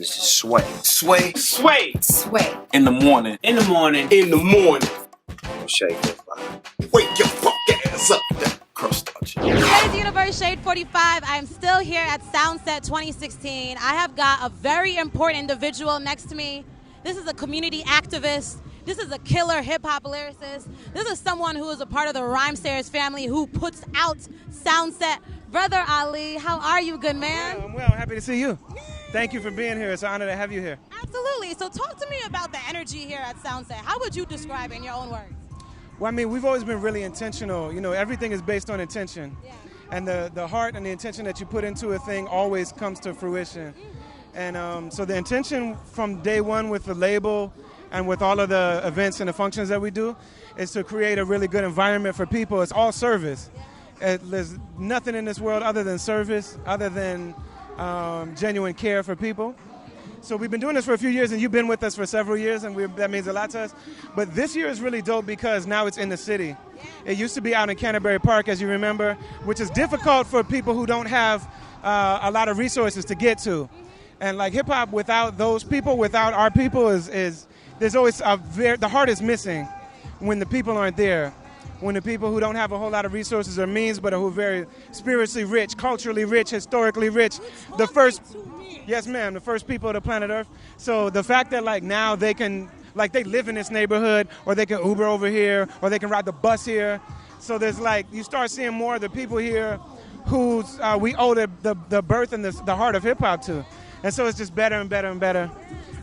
This is Sway. Sway. Sway. Sway. In the morning. In the morning. In the morning. Shade 45. Wake your fuck ass up. That crust out you. Today's Universe Shade 45. I'm still here at Soundset 2016. I have got a very important individual next to me. This is a community activist. This is a killer hip-hop lyricist. This is someone who is a part of the Rhymesayers family who puts out Soundset. Brother Ali, how are you, good man? I'm well. Happy to see you. Thank you for being here. It's an honor to have you here. Absolutely. So talk to me about the energy here at Soundset. How would you describe it in your own words? Well, I mean, we've always been really intentional. You know, everything is based on intention. Yeah. And the heart and the intention that you put into a thing always comes to fruition. And so the intention from day one with the label and with all of the events and the functions that we do is to create a really good environment for people. It's all service. There's nothing in this world other than service, other than genuine care for people. So we've been doing this for a few years, and you've been with us for several years, and that means a lot to us. But this year is really dope because now it's in the city. It used to be out in Canterbury Park, as you remember, which is difficult for people who don't have a lot of resources to get to. And like hip-hop, without those people, without our people, is there's always the heart is missing when the people aren't there. When the people who don't have a whole lot of resources or means, but who are very spiritually rich, culturally rich, historically rich, the first people of the planet Earth. So the fact that like now they can, like they live in this neighborhood, or they can Uber over here, or they can ride the bus here. So there's like, you start seeing more of the people here who we owe the birth and the heart of hip hop to. And so it's just better and better and better.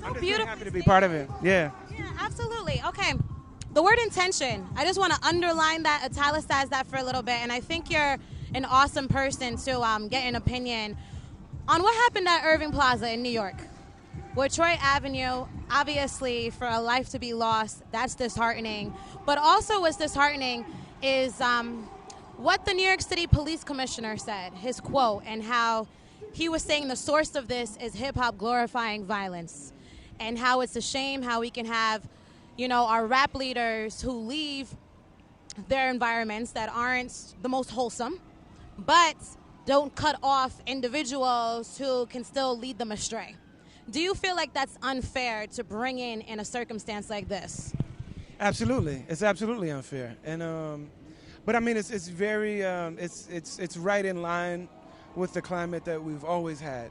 I'm just really happy to be part of it. Yeah. Yeah, absolutely. Okay. The word intention, I just want to underline that, italicize that for a little bit, and I think you're an awesome person to get an opinion on what happened at Irving Plaza in New York, where Troy Avenue, obviously for a life to be lost, that's disheartening, but also what's disheartening is what the New York City Police Commissioner said, his quote, and how he was saying the source of this is hip-hop glorifying violence, and how it's a shame how we can have our rap leaders who leave their environments that aren't the most wholesome, but don't cut off individuals who can still lead them astray. Do you feel like that's unfair to bring in a circumstance like this? Absolutely. It's absolutely unfair. And but I mean, it's very it's right in line with the climate that we've always had.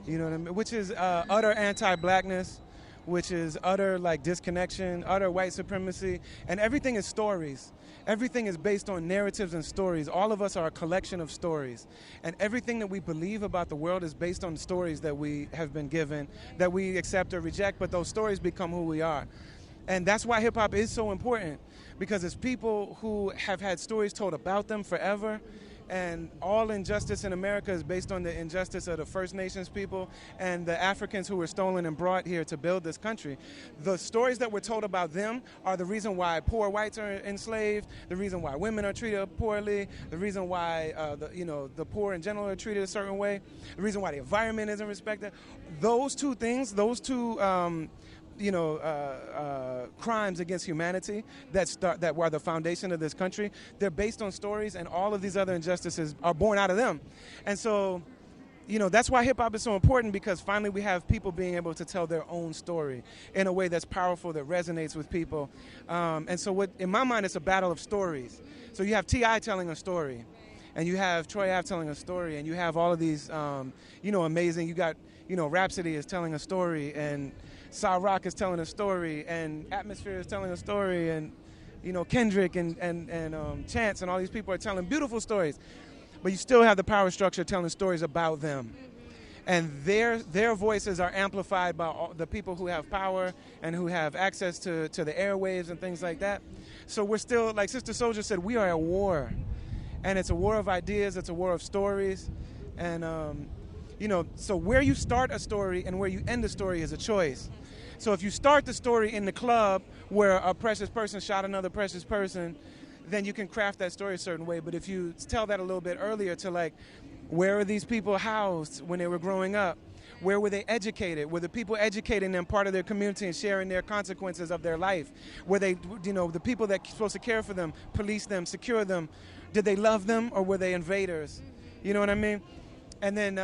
You know what I mean? Which is utter anti-blackness, which is utter like disconnection, utter white supremacy, and everything is stories. Everything is based on narratives and stories. All of us are a collection of stories, and everything that we believe about the world is based on stories that we have been given, that we accept or reject, but those stories become who we are. And that's why hip-hop is so important, because it's people who have had stories told about them forever. And all injustice in America is based on the injustice of the First Nations people and the Africans who were stolen and brought here to build this country. The stories that were told about them are the reason why poor whites are enslaved, the reason why women are treated poorly, the reason why the poor in general are treated a certain way, the reason why the environment isn't respected. Those two things, crimes against humanity that were the foundation of this country, they're based on stories, and all of these other injustices are born out of them. And so, that's why hip-hop is so important, because finally we have people being able to tell their own story in a way that's powerful, that resonates with people. And so in my mind, it's a battle of stories. So you have T.I. telling a story, and you have Troy Ave telling a story, and you have all of these, amazing, you got, Rhapsody is telling a story, and Sa Rock is telling a story, and Atmosphere is telling a story, and Kendrick and Chance and all these people are telling beautiful stories, but you still have the power structure telling stories about them, and their voices are amplified by all the people who have power and who have access to the airwaves and things like that. So we're still, like Sister Soldier said, we are at war, and it's a war of ideas, it's a war of stories, and so where you start a story and where you end a story is a choice. So if you start the story in the club where a precious person shot another precious person, then you can craft that story a certain way. But if you tell that a little bit earlier to like, where are these people housed when they were growing up? Where were they educated? Were the people educating them part of their community and sharing their consequences of their life? Were they, the people that are supposed to care for them, police them, secure them, did they love them, or were they invaders? You know what I mean? And then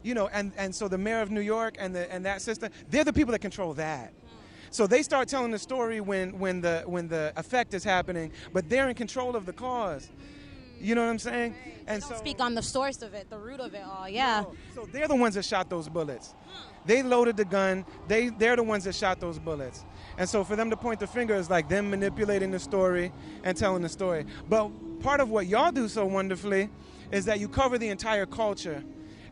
you know, and so the mayor of New York and that system, they're the people that control that. So they start telling the story when the effect is happening, but they're in control of the cause. You know what I'm saying? And Don't speak on the source of it, the root of it all. Yeah. So they're the ones that shot those bullets. They loaded the gun. They're the ones that shot those bullets. And so for them to point the finger is like them manipulating the story and telling the story. But part of what y'all do so wonderfully is that you cover the entire culture.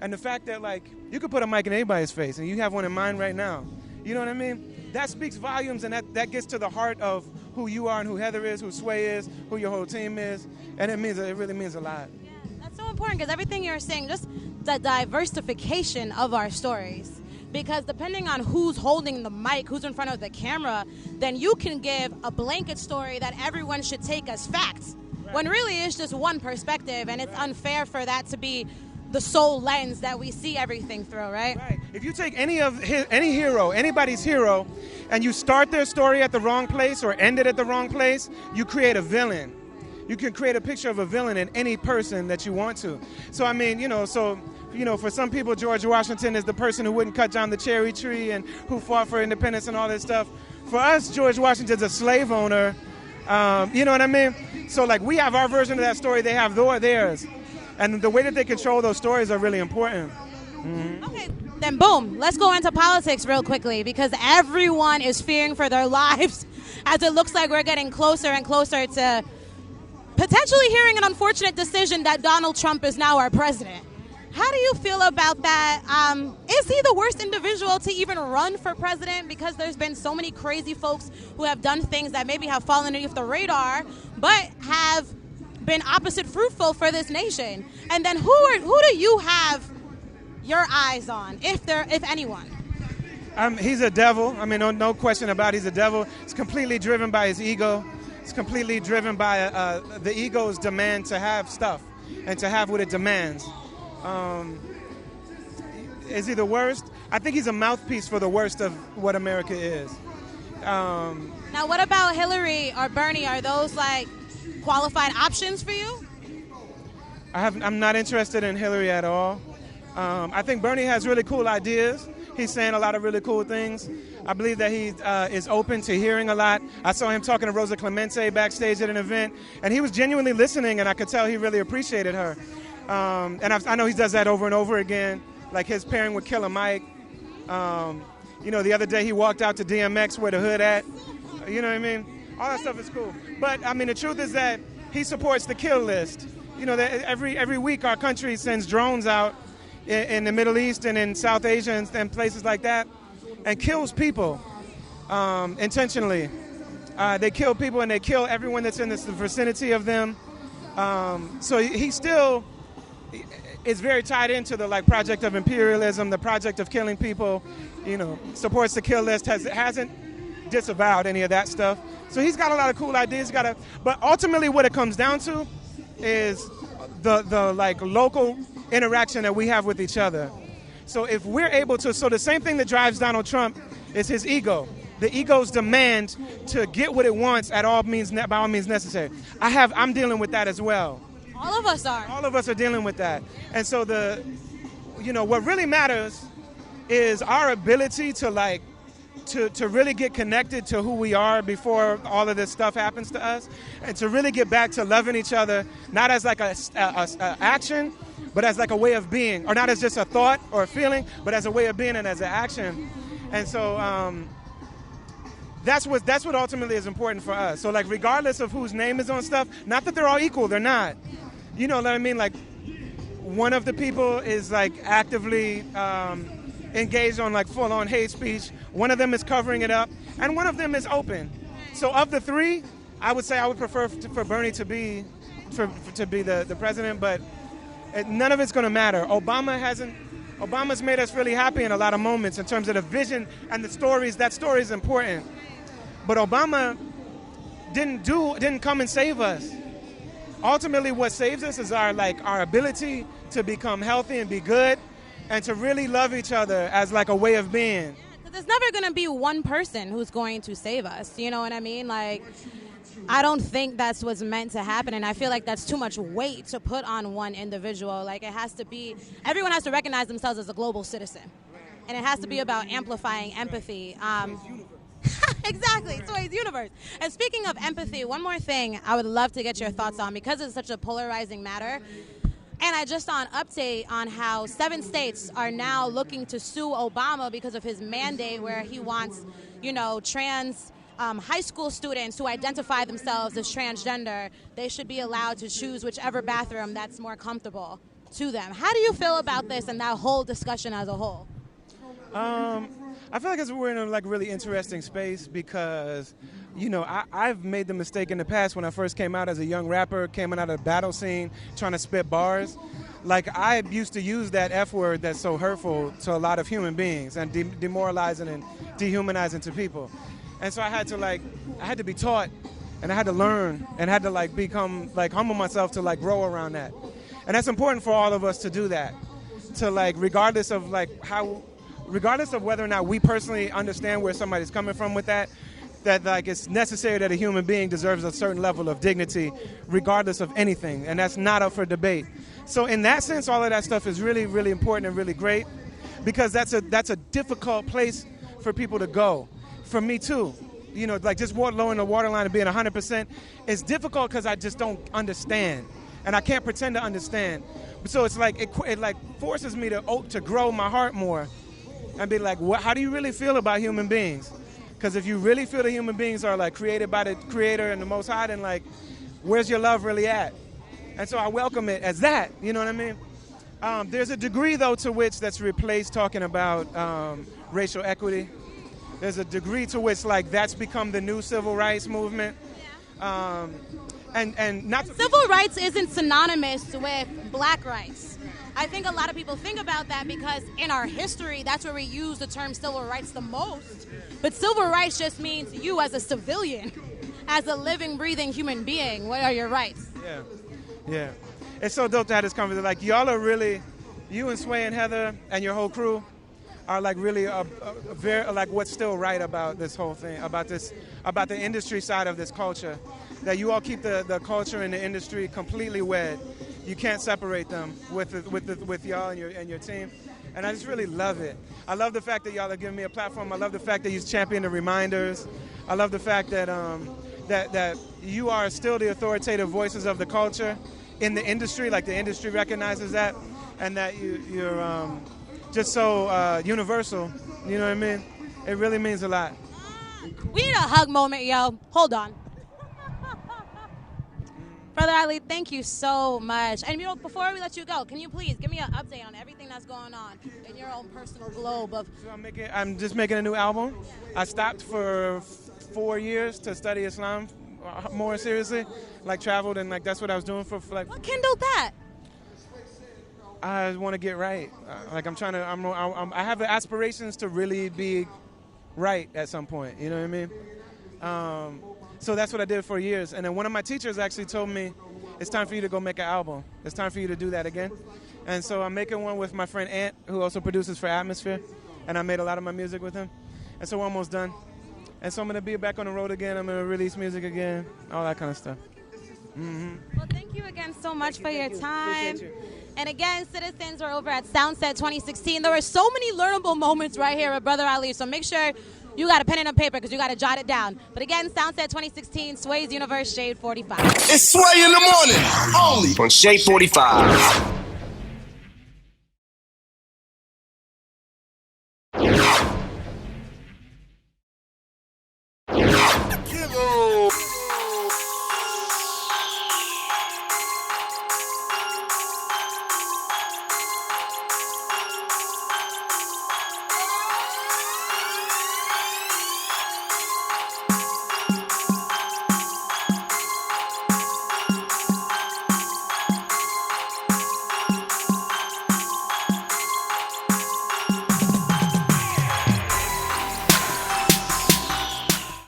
And the fact that, like, you could put a mic in anybody's face, and you have one in mind right now. You know what I mean? That speaks volumes, and that gets to the heart of who you are and who Heather is, who Sway is, who your whole team is. And it really means a lot. Yeah, that's so important because everything you're saying, just the diversification of our stories. Because depending on who's holding the mic, who's in front of the camera, then you can give a blanket story that everyone should take as facts. Right. When really it's just one perspective, and it's unfair for that to be the sole lens that we see everything through, right? Right. If you take anybody's hero, and you start their story at the wrong place or end it at the wrong place, you create a villain. You can create a picture of a villain in any person that you want to. So, I mean, for some people, George Washington is the person who wouldn't cut down the cherry tree and who fought for independence and all this stuff. For us, George Washington's a slave owner. You know what I mean? So, like, we have our version of that story. They have theirs. And the way that they control those stories are really important. Mm-hmm. Okay, then boom. Let's go into politics real quickly because everyone is fearing for their lives as it looks like we're getting closer and closer to potentially hearing an unfortunate decision that Donald Trump is now our president. How do you feel about that? Is he the worst individual to even run for president? Because there's been so many crazy folks who have done things that maybe have fallen underneath the radar, but have been opposite fruitful for this nation. And then who do you have your eyes on, if anyone? He's a devil. I mean, no question about it. He's a devil. It's completely driven by his ego. It's completely driven by the ego's demand to have stuff and to have what it demands. Is he the worst? I think he's a mouthpiece for the worst of what America is. Now, what about Hillary or Bernie? Are those like qualified options for you? I'm not interested in Hillary at all. I think Bernie has really cool ideas. He's saying a lot of really cool things. I believe that he is open to hearing a lot. I saw him talking to Rosa Clemente backstage at an event, and he was genuinely listening, and I could tell he really appreciated her. And I know he does that over and over again, like his pairing with Killer Mike. The other day he walked out to DMX where the hood at. You know what I mean? All that stuff is cool. But, I mean, the truth is that he supports the kill list. You know, that every week our country sends drones out in the Middle East and in South Asia and places like that and kills people intentionally. They kill people and they kill everyone that's in the vicinity of them. So he still is very tied into the project of imperialism, the project of killing people, supports the kill list, hasn't disavowed any of that stuff. So he's got a lot of cool ideas. But ultimately what it comes down to is the local interaction that we have with each other. So if we're able to, so the same thing that drives Donald Trump is his ego. The ego's demand to get what it wants by all means necessary. I'm dealing with that as well. All of us are. All of us are dealing with that. And so what really matters is our ability to to really get connected to who we are before all of this stuff happens to us, and to really get back to loving each other, not as like a action, but as like a way of being, or not as just a thought or a feeling, but as a way of being and as an action. And so that's what ultimately is important for us. So regardless of whose name is on stuff, not that they're all equal, they're not. You know what I mean? One of the people is actively engaged on full-on hate speech. One of them is covering it up, and one of them is open. So of the three, I would say I would prefer for Bernie to be the president, but none of it's going to matter. Obama's made us really happy in a lot of moments in terms of the vision and the stories. That story is important. But Obama didn't come and save us. Ultimately, what saves us is our ability to become healthy and be good, and to really love each other as a way of being. Yeah, 'cause there's never going to be one person who's going to save us. You know what I mean? I don't think that's what's meant to happen, and I feel like that's too much weight to put on one individual. Like, it has to be, everyone has to recognize themselves as a global citizen, and it has to be about amplifying empathy. Exactly, Sway's universe. And speaking of empathy, one more thing I would love to get your thoughts on, because it's such a polarizing matter. And I just saw an update on how 7 states are now looking to sue Obama because of his mandate where he wants, trans high school students who identify themselves as transgender, they should be allowed to choose whichever bathroom that's more comfortable to them. How do you feel about this and that whole discussion as a whole? I feel like we're in a really interesting space because, I've made the mistake in the past when I first came out as a young rapper, came out of the battle scene, trying to spit bars. Like, I used to use that F word that's so hurtful to a lot of human beings and demoralizing and dehumanizing to people. And so I had to be taught, and I had to learn, and had to become humble myself to grow around that. And that's important for all of us to do that. To regardless of whether or not we personally understand where somebody's coming from with that it's necessary that a human being deserves a certain level of dignity regardless of anything, and that's not up for debate. So in that sense, all of that stuff is really, really important and really great, because that's a difficult place for people to go. For me too. Just lowering the waterline and being 100% is difficult because I just don't understand, and I can't pretend to understand. So it's it forces me to grow my heart more and be how do you really feel about human beings? Because if you really feel that human beings are created by the Creator and the Most High, then where's your love really at? And so I welcome it as that. You know what I mean? There's a degree though to which that's replaced talking about racial equity. There's a degree to which that's become the new civil rights movement. And not civil rights isn't synonymous with black rights. I think a lot of people think about that because in our history, that's where we use the term civil rights the most. But civil rights just means you as a civilian, as a living, breathing human being. What are your rights? Yeah. It's so dope to have this conversation. Y'all are really, you and Sway and Heather and your whole crew are really very what's still right about this whole thing, about the industry side of this culture. That you all keep the culture and the industry completely wed. You can't separate them with y'all and your team. And I just really love it. I love the fact that y'all are giving me a platform. I love the fact that you champion the reminders. I love the fact that that you are still the authoritative voices of the culture in the industry. The industry recognizes that, and that you're just so universal. You know what I mean? It really means a lot. We need a hug moment, yo. Hold on. Brother Ali, thank you so much. And before we let you go, can you please give me an update on everything that's going on in your own personal globe of? So I'm just making a new album. I stopped for 4 years to study Islam more seriously. Traveled and that's what I was doing for What kindled that? I want to get right. I have aspirations to really be right at some point. You know what I mean? So that's what I did for years. And then one of my teachers actually told me, it's time for you to go make an album. It's time for you to do that again. And so I'm making one with my friend Ant, who also produces for Atmosphere. And I made a lot of my music with him. And so we're almost done. And so I'm going to be back on the road again. I'm going to release music again, all that kind of stuff. Mm-hmm. Well, thank you again so much for your time. And again, citizens, we're over at Soundset 2016. There were so many learnable moments right here with Brother Ali. So make sure you got a pen and a paper because you got to jot it down. But again, Soundset 2016, Sway's Universe, Shade 45. It's Sway in the morning, only On Shade 45.